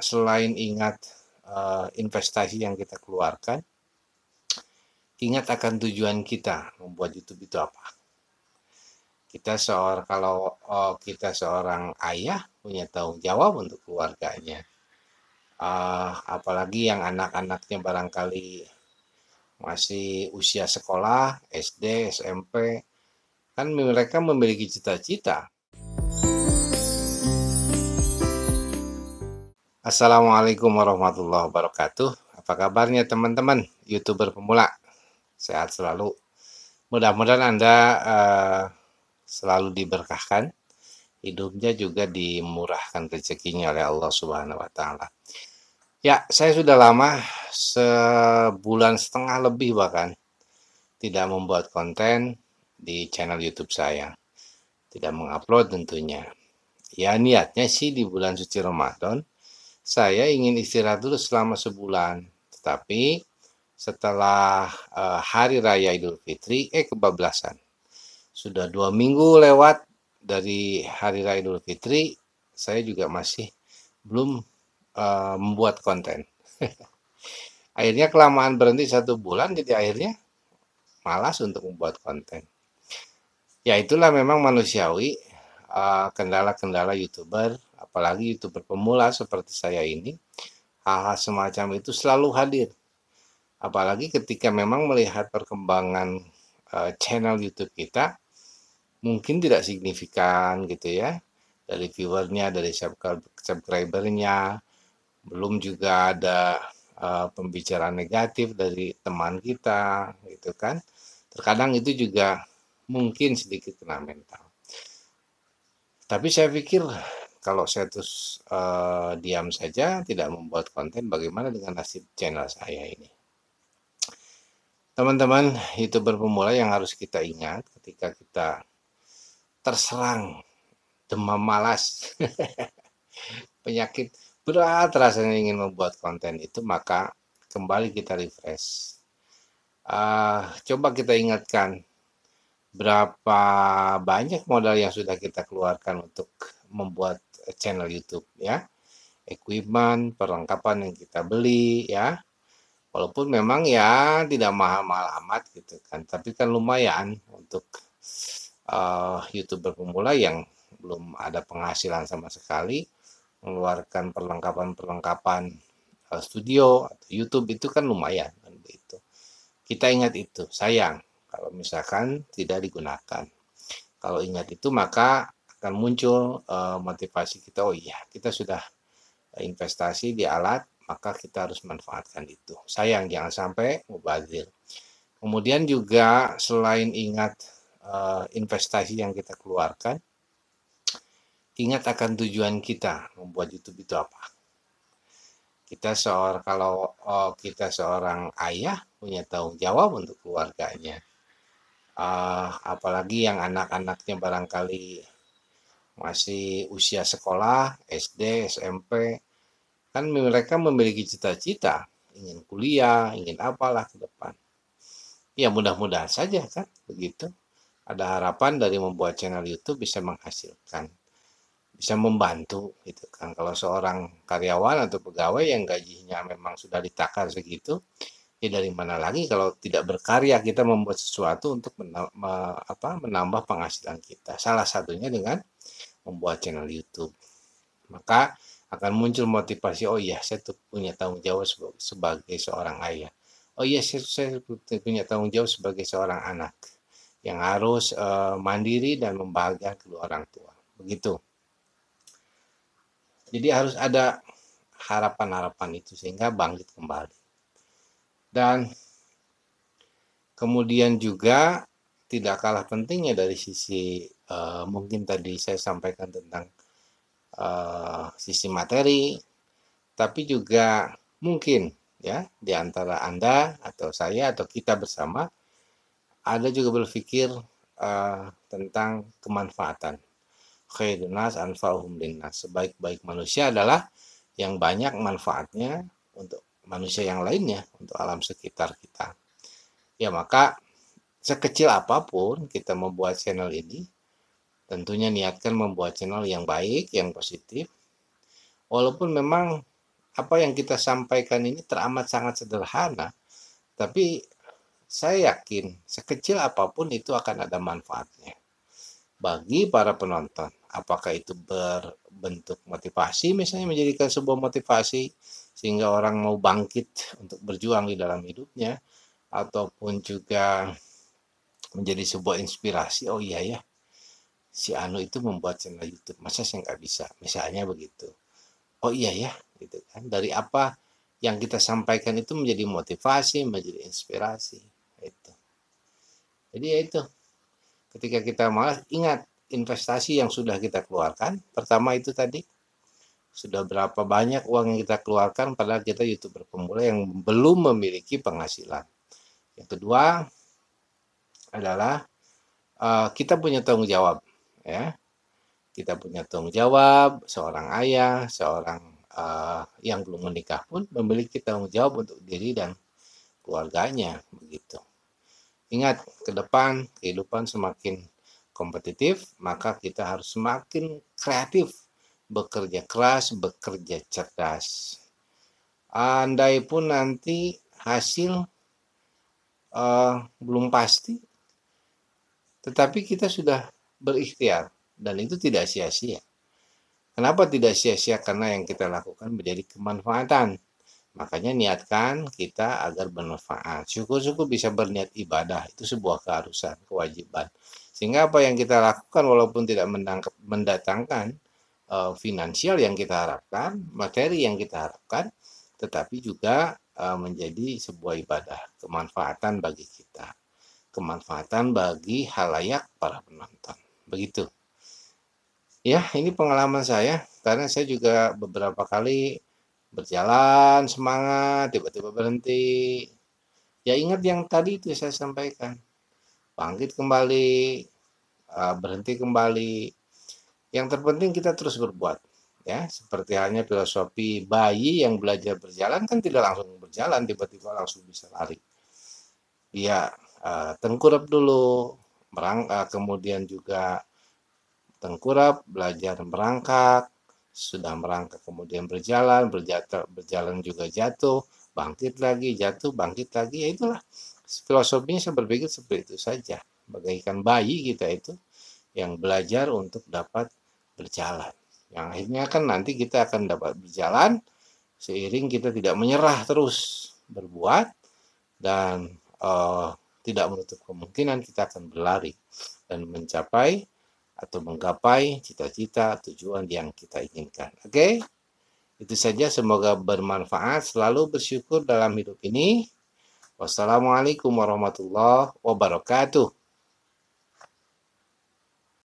selain ingat investasi yang kita keluarkan, ingat akan tujuan kita membuat YouTube itu apa. Kalau kita seorang ayah punya tanggung jawab untuk keluarganya. Apalagi yang anak-anaknya barangkali masih usia sekolah, SD, SMP, kan mereka memiliki cita-cita. Assalamualaikum warahmatullahi wabarakatuh. Apa kabarnya teman-teman YouTuber pemula? Sehat selalu. Mudah-mudahan Anda selalu diberkahkan, hidupnya juga dimurahkan rezekinya oleh Allah Subhanahu wa taala. Ya, saya sudah lama, sebulan setengah lebih bahkan, tidak membuat konten di channel YouTube saya. Tidak mengupload tentunya. Ya, niatnya sih di bulan suci Ramadan saya ingin istirahat dulu selama sebulan. Tetapi setelah Hari Raya Idul Fitri, kebablasan. Sudah 2 minggu lewat dari Hari Raya Idul Fitri, saya juga masih belum membuat konten. Akhirnya kelamaan berhenti 1 bulan, jadi akhirnya malas untuk membuat konten. Ya itulah memang manusiawi, kendala-kendala YouTuber, apalagi YouTuber pemula seperti saya ini, hal-hal semacam itu selalu hadir. Apalagi ketika memang melihat perkembangan channel YouTube kita, mungkin tidak signifikan gitu ya, dari viewernya, dari subscribernya, belum juga ada pembicaraan negatif dari teman kita gitu kan. Terkadang itu juga mungkin sedikit kena mental. Tapi saya pikir kalau saya terus diam saja tidak membuat konten, bagaimana dengan nasib channel saya ini? Teman-teman YouTuber pemula yang harus kita ingat ketika kita terserang demam malas, penyakit berat rasanya ingin membuat konten itu, maka kembali kita refresh. Coba kita ingatkan berapa banyak modal yang sudah kita keluarkan untuk membuat channel YouTube ya, equipment, perlengkapan yang kita beli ya, walaupun memang ya tidak mahal-mahal amat gitu kan, tapi kan lumayan untuk YouTuber pemula yang belum ada penghasilan sama sekali, mengeluarkan perlengkapan-perlengkapan studio atau YouTube itu kan lumayan kan begitu. Kita ingat itu, sayang kalau misalkan tidak digunakan. Kalau ingat itu maka akan muncul motivasi kita, oh iya kita sudah investasi di alat, maka kita harus manfaatkan itu. Sayang jangan sampai mubazir. Kemudian juga selain ingat investasi yang kita keluarkan, ingat akan tujuan kita membuat YouTube itu apa. Kalau kita seorang ayah punya tanggung jawab untuk keluarganya. Apalagi yang anak-anaknya barangkali masih usia sekolah, SD, SMP, kan mereka memiliki cita-cita, ingin kuliah, ingin apalah ke depan. Ya mudah-mudahan saja kan begitu. Ada harapan dari membuat channel YouTube bisa menghasilkan, bisa membantu gitu kan. Kalau seorang karyawan atau pegawai yang gajinya memang sudah ditakar segitu, ya dari mana lagi kalau tidak berkarya kita membuat sesuatu untuk menambah penghasilan kita. Salah satunya dengan membuat channel YouTube. Maka akan muncul motivasi, oh iya saya punya tanggung jawab sebagai seorang ayah. Oh iya saya punya tanggung jawab sebagai seorang anak yang harus mandiri dan membahagiakan kedua orang tua. Begitu. Jadi harus ada harapan-harapan itu sehingga bangkit kembali. Dan kemudian juga tidak kalah pentingnya dari sisi mungkin tadi saya sampaikan tentang sisi materi, tapi juga mungkin ya di antara Anda atau saya atau kita bersama ada juga berpikir tentang kemanfaatan. Khairun nas anfa'uhum linnas. Sebaik-baik manusia adalah yang banyak manfaatnya untuk manusia yang lainnya, untuk alam sekitar kita. Ya maka sekecil apapun kita membuat channel ini, tentunya niatkan membuat channel yang baik, yang positif. Walaupun memang apa yang kita sampaikan ini teramat sangat sederhana, tapi saya yakin sekecil apapun itu akan ada manfaatnya bagi para penonton. Apakah itu berbentuk motivasi, misalnya menjadikan sebuah motivasi sehingga orang mau bangkit untuk berjuang di dalam hidupnya, ataupun juga menjadi sebuah inspirasi. Oh iya ya, si Anu itu membuat channel YouTube, masa saya nggak bisa, misalnya begitu. Oh iya ya, gitu kan. Dari apa yang kita sampaikan itu menjadi motivasi, menjadi inspirasi. Itu. Jadi ya itu, ketika kita malas, ingat investasi yang sudah kita keluarkan. Pertama itu tadi, sudah berapa banyak uang yang kita keluarkan padahal kita YouTuber pemula yang belum memiliki penghasilan. Yang kedua adalah kita punya tanggung jawab, ya. Kita punya tanggung jawab, seorang ayah, seorang yang belum menikah pun memiliki tanggung jawab untuk diri dan keluarganya, begitu. Ingat, ke depan kehidupan semakin kompetitif, maka kita harus semakin kreatif, bekerja keras, bekerja cerdas. Andai pun nanti hasil belum pasti, tetapi kita sudah berikhtiar dan itu tidak sia-sia. Kenapa tidak sia-sia? Karena yang kita lakukan menjadi kemanfaatan. Makanya niatkan kita agar bermanfaat. Syukur-syukur bisa berniat ibadah. Itu sebuah keharusan, kewajiban. Sehingga apa yang kita lakukan walaupun tidak mendatangkan finansial yang kita harapkan, materi yang kita harapkan, tetapi juga menjadi sebuah ibadah, kemanfaatan bagi kita. Kemanfaatan bagi halayak para penonton. Begitu. Ya, ini pengalaman saya, karena saya juga beberapa kali berjalan semangat, tiba-tiba berhenti. Ya ingat yang tadi itu saya sampaikan, bangkit kembali, berhenti kembali. Yang terpenting kita terus berbuat. Ya, seperti halnya filosofi bayi yang belajar berjalan kan tidak langsung berjalan, tiba-tiba langsung bisa lari. Dia tengkurap dulu, kemudian juga tengkurap, belajar merangkak, sudah merangkak kemudian berjalan juga jatuh, bangkit lagi, jatuh, bangkit lagi. Ya itulah filosofinya, saya berpikir seperti itu saja, bagaikan bayi kita itu yang belajar untuk dapat berjalan, yang akhirnya kan nanti kita akan dapat berjalan seiring kita tidak menyerah, terus berbuat dan tidak menutup kemungkinan kita akan berlari dan mencapai atau menggapai cita-cita tujuan yang kita inginkan. Oke, itu saja, semoga bermanfaat. Selalu bersyukur dalam hidup ini. Wassalamualaikum warahmatullahi wabarakatuh.